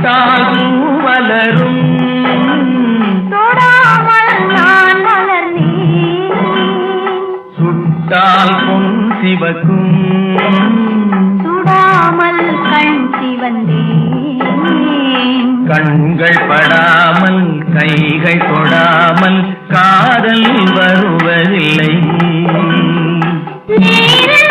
தொட்டால் வளரும் தொடாமல் நான் வளர்ந்தேன் சுட்டால் பொன் சிவக்கும் சுடாமல் கண் சிவந்தேன் கண்கள் படாமல் கைகள் தொடாமல் காதல் வருவதில்லை நீரில்